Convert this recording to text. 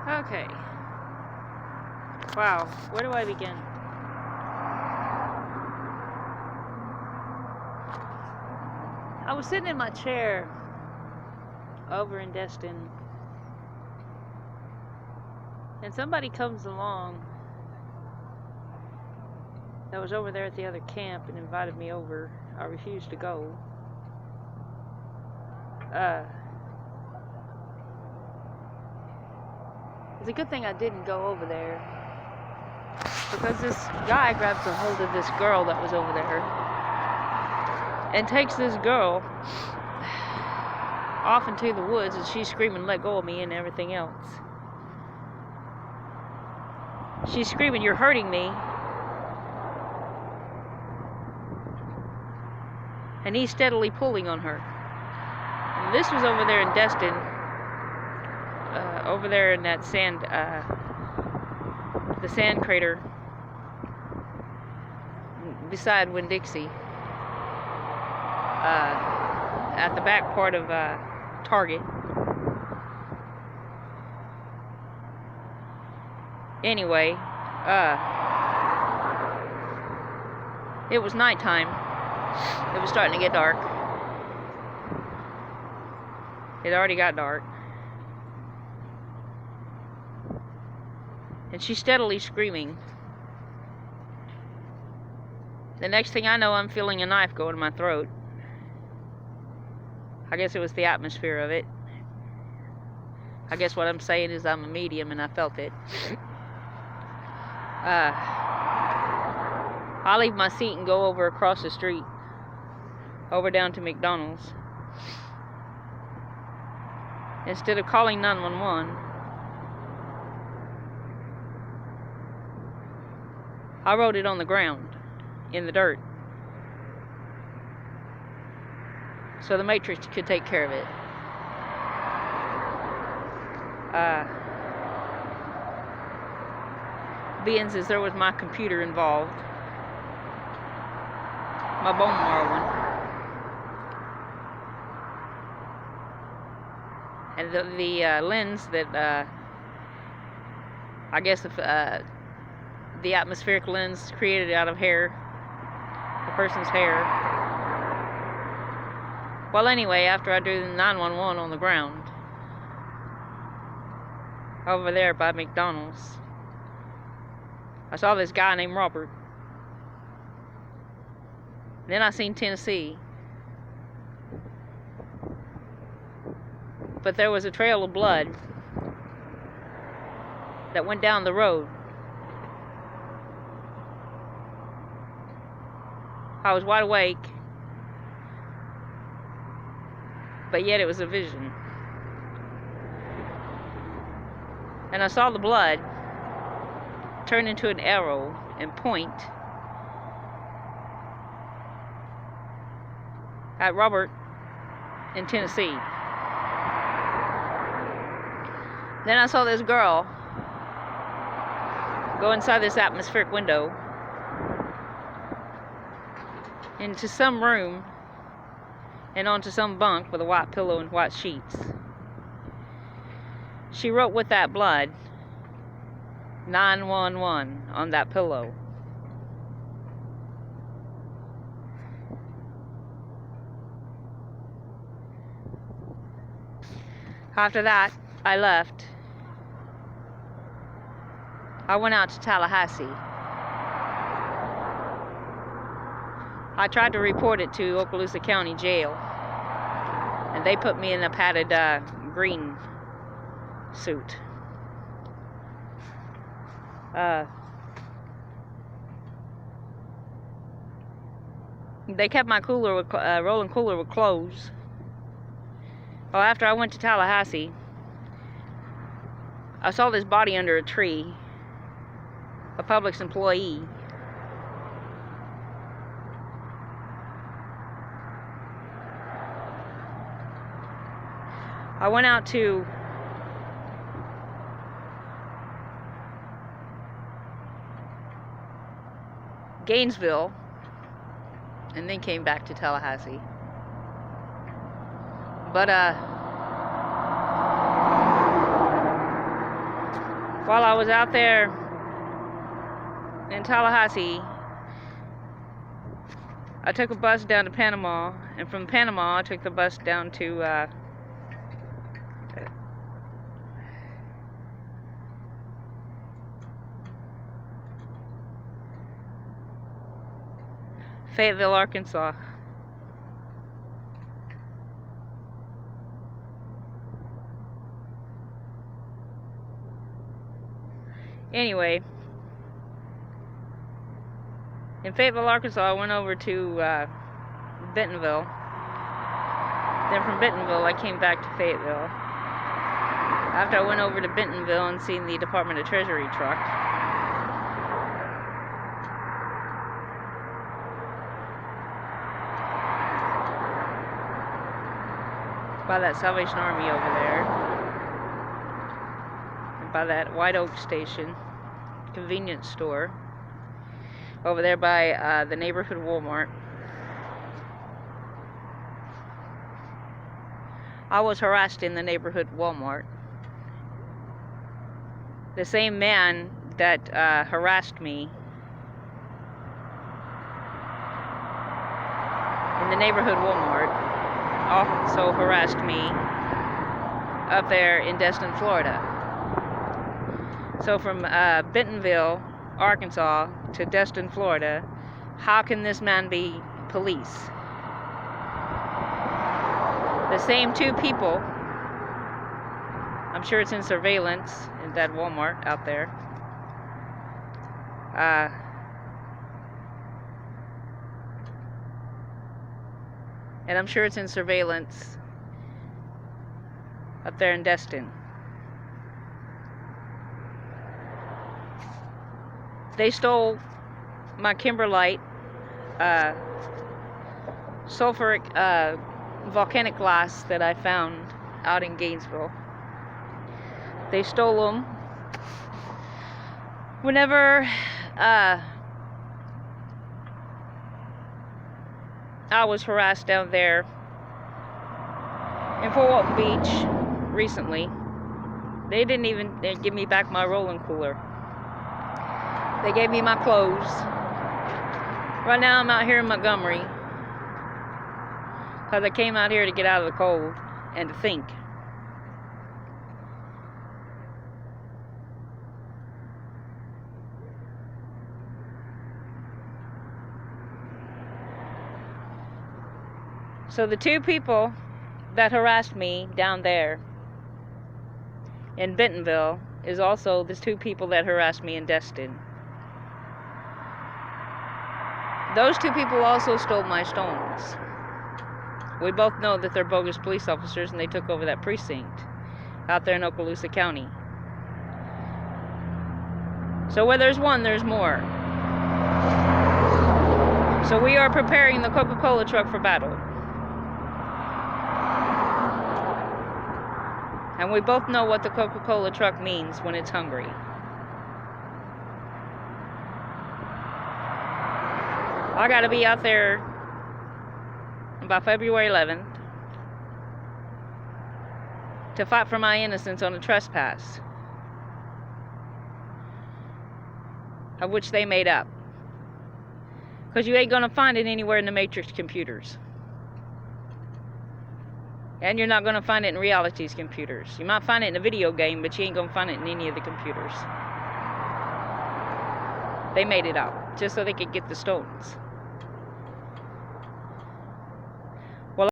Okay. Wow, where do I begin? I was sitting in my chair over in Destin, and somebody comes along that was over there at the other camp and invited me over. I refused to go. It's a good thing I didn't go over there, because this guy grabs a hold of this girl that was over there and takes this girl off into the woods, and she's screaming, "Let go of me," and everything else. She's screaming, "You're hurting me." And he's steadily pulling on her. And this was over there in Destin, over there in that sand, the sand crater beside Winn-Dixie, at the back part of Target. Anyway, it was nighttime. It was starting to get dark. It already got dark. And she's steadily screaming. The next thing I know, I'm feeling a knife go in my throat. I guess it was the atmosphere of it. I guess what I'm saying is I'm a medium, and I felt it. I'll leave my seat and go over across the street, over down to McDonald's. Instead of calling 911, I wrote it on the ground, in the dirt, so the Matrix could take care of it. Being as there was my computer involved, my bone marrow one, and the lens that I guess if the atmospheric lens created out of hair, a person's hair. Well, anyway, after I do the 911 on the ground over there by McDonald's, I saw this guy named Robert. Then I seen Tennessee. But there was a trail of blood that went down the road. I was wide awake, but yet it was a vision. And I saw the blood turn into an arrow and point at Robert in Tennessee. Then I saw this girl go inside this atmospheric window into some room and onto some bunk with a white pillow and white sheets. She wrote with that blood 911 on that pillow. After that, I left. I went out to Tallahassee. I tried to report it to Okaloosa County Jail, and they put me in a padded green suit. They kept my cooler with, rolling cooler with clothes. Well, after I went to Tallahassee, I saw this body under a tree, a Publix employee. I went out to Gainesville and then came back to Tallahassee. But while I was out there in Tallahassee, I took a bus down to Panama, and from Panama I took the bus down to Fayetteville, Arkansas. Anyway, in Fayetteville, Arkansas, I went over to Bentonville. Then from Bentonville, I came back to Fayetteville. After I went over to Bentonville and seen the Department of Treasury truck, by that Salvation Army over there, and by that White Oak Station convenience store, over there by the neighborhood Walmart, I was harassed in the neighborhood Walmart. The same man that harassed me in the neighborhood Walmart also harassed me up there in Destin, Florida. So from Bentonville, Arkansas to Destin, Florida, how can this man be police? The same two people, I'm sure it's in surveillance in that Walmart out there, and I'm sure it's in surveillance up there in Destin. They stole my Kimberlite sulfuric volcanic glass that I found out in Gainesville. They stole them whenever I was harassed down there in Fort Walton Beach recently. They didn't even give me back my rolling cooler. They gave me my clothes. Right now I'm out here in Montgomery because I came out here to get out of the cold and to think. So the two people that harassed me down there in Bentonville is also the two people that harassed me in Destin. Those two people also stole my stones. We both know that they're bogus police officers and they took over that precinct out there in Okaloosa County. So where there's one, there's more. So we are preparing the Coca-Cola truck for battle. And we both know what the Coca-Cola truck means when it's hungry. I gotta be out there by February 11th to fight for my innocence on a trespass, of which they made up. Because you ain't gonna find it anywhere in the Matrix computers. And you're not gonna find it in Reality's computers. You might find it in a video game, but you ain't gonna find it in any of the computers. They made it up just so they could get the stones.